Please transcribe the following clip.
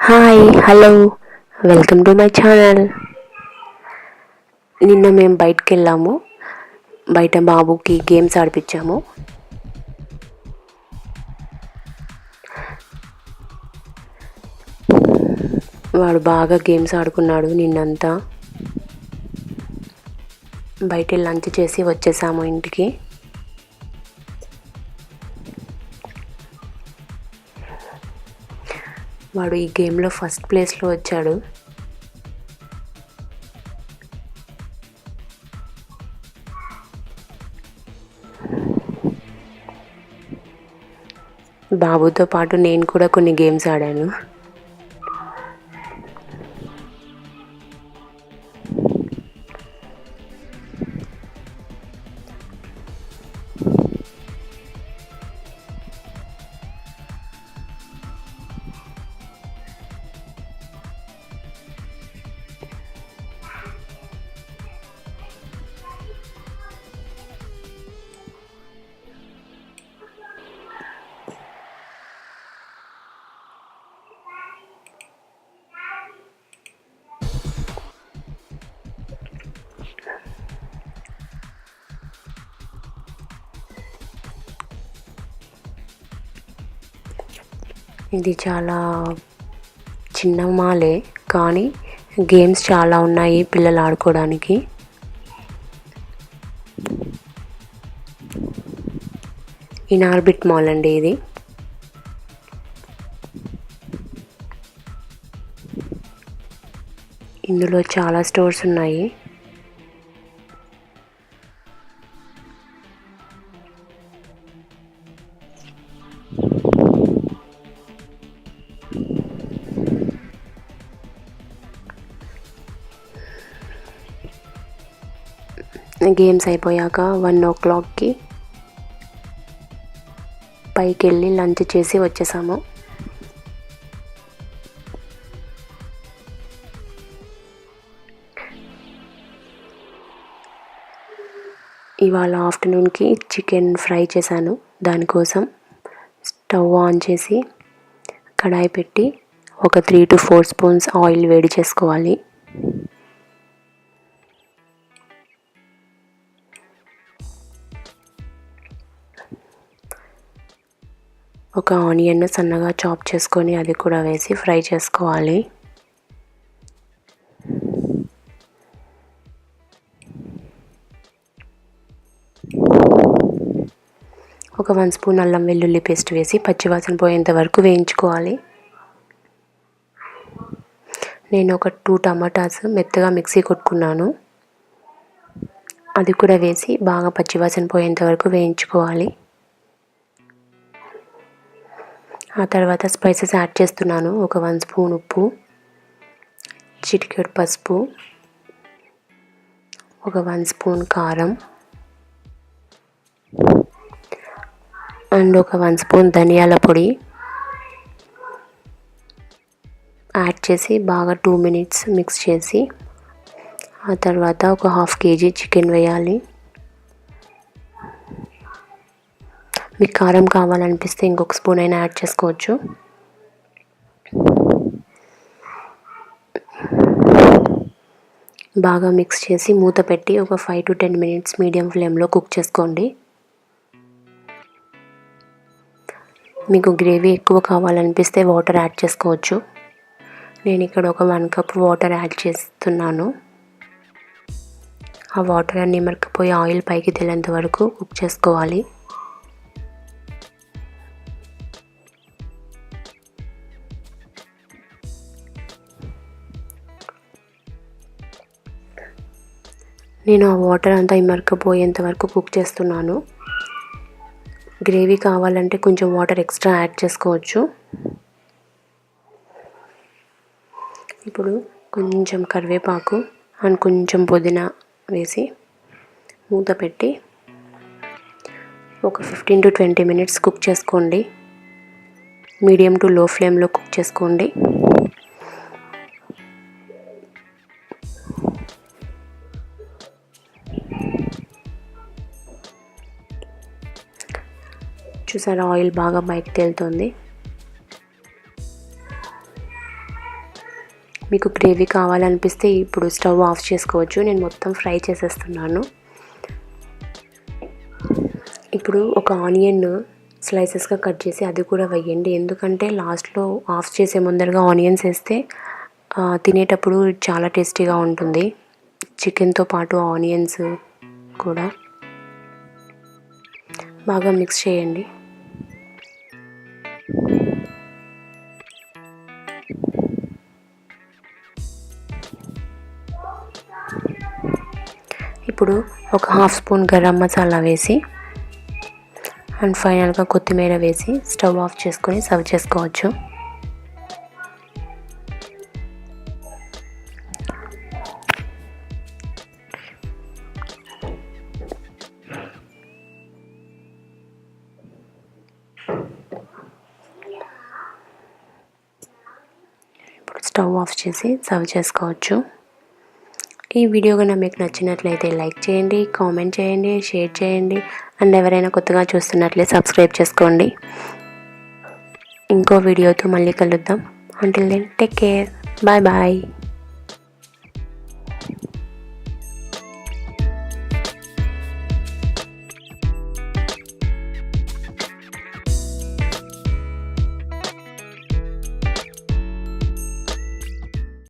Hi hello welcome to my channel. నిన్న మేము బయటికి వెళ్ళాము. బయట బాబుకి గేమ్స్ ఆడిపించాము. వాడు బాగా గేమ్స్ ఆడుకున్నాడు నిన్నంతా. బయట లంచ్ చేసి వచ్చేసాము ఇంటికి. వాడు ఈ గేమ్లో ఫస్ట్ ప్లేస్లో వచ్చాడు. బాబుతో పాటు నేను కూడా కొన్ని గేమ్స్ ఆడాను. ఇది చాలా చిన్న మాలే, కానీ గేమ్స్ చాలా ఉన్నాయి పిల్లలు ఆడుకోవడానికి. ఇనార్బిట్ మాల్ అండి ఇది. ఇందులో చాలా స్టోర్స్ ఉన్నాయి. గేమ్స్ అయిపోయాక 1 o'clockకి పైకి వెళ్ళి లంచ్ చేసి వచ్చేసాము. ఇవాళ ఆఫ్టర్నూన్కి చికెన్ ఫ్రై చేశాను. దానికోసం స్టవ్ ఆన్ చేసి కడాయి పెట్టి ఒక 3 to 4 స్పూన్స్ ఆయిల్ వేడి చేసుకోవాలి. ఒక ఆనియన్ సన్నగా చాప్ చేసుకొని అది కూడా వేసి ఫ్రై చేసుకోవాలి. ఒక 1 స్పూన్ అల్లం వెల్లుల్లి పేస్ట్ వేసి పచ్చివాసన పోయేంత వరకు వేయించుకోవాలి. నేను ఒక 2 టమాటాస్ మెత్తగా మిక్సీ కొట్టుకున్నాను. అది కూడా వేసి బాగా పచ్చివాసన పోయేంత వరకు వేయించుకోవాలి. ఆ తర్వాత స్పైసెస్ యాడ్ చేస్తున్నాను. ఒక 1 స్పూన్ ఉప్పు, చిటికెడు పసుపు, ఒక 1 స్పూన్ కారం అండ్ ఒక 1 స్పూన్ ధనియాల పొడి యాడ్ చేసి బాగా 2 minutes మిక్స్ చేసి ఆ తర్వాత ఒక 1/2 kg చికెన్ వేయాలి. మీకు కారం కావాలనిపిస్తే ఇంకొక స్పూన్ అయినా యాడ్ చేసుకోవచ్చు. బాగా మిక్స్ చేసి మూత పెట్టి ఒక 5 to 10 minutes మీడియం ఫ్లేమ్లో కుక్ చేసుకోండి. మీకు గ్రేవీ ఎక్కువ కావాలనిపిస్తే వాటర్ యాడ్ చేసుకోవచ్చు. నేను ఇక్కడ ఒక 1 cup వాటర్ యాడ్ చేస్తున్నాను. ఆ వాటర్ అన్నీ మరకపోయి ఆయిల్ పైకి తేలేంత వరకు కుక్ చేసుకోవాలి. నేను ఆ వాటర్ అంతా ఇమరకపోయేంత వరకు కుక్ చేస్తున్నాను. గ్రేవీ కావాలంటే కొంచెం వాటర్ ఎక్స్ట్రా యాడ్ చేసుకోవచ్చు. ఇప్పుడు కొంచెం కరివేపాకు అండ్ కొంచెం పుదీనా వేసి మూత పెట్టి ఒక 15 to 20 minutes కుక్ చేసుకోండి. మీడియం టు లో ఫ్లేమ్లో కుక్ చేసుకోండి. చూసారా, ఆయిల్ బాగా బయటకు తేలుతుంది. మీకు గ్రేవీ కావాలనిపిస్తే ఇప్పుడు స్టవ్ ఆఫ్ చేసుకోవచ్చు. నేను మొత్తం ఫ్రై చేసేస్తున్నాను. ఇప్పుడు ఒక ఆనియన్ స్లైసెస్గా కట్ చేసి అది కూడా వేయండి. ఎందుకంటే లాస్ట్లో ఆఫ్ చేసే ముందరగా ఆనియన్స్ వేస్తే తినేటప్పుడు చాలా టేస్టీగా ఉంటుంది. చికెన్తో పాటు ఆనియన్స్ కూడా బాగా మిక్స్ చేయండి. ఇప్పుడు ఒక హాఫ్ స్పూన్ గరం మసాలా వేసి అండ్ ఫైనల్గా కొత్తిమీర వేసి స్టవ్ ఆఫ్ చేసుకొని సర్వ్ చేసుకోవచ్చు. ఇప్పుడు స్టవ్ ఆఫ్ చేసి సర్వ్ చేసుకోవచ్చు. ఈ వీడియో కనుక మీకు నచ్చినట్లయితే లైక్ చేయండి, కామెంట్ చేయండి, షేర్ చేయండి అండ్ ఎవరైనా కొత్తగా చూస్తున్నట్లయితే సబ్స్క్రైబ్ చేసుకోండి. ఇంకో వీడియోతో మళ్ళీ కలుద్దాం. Until then take care. Bye bye.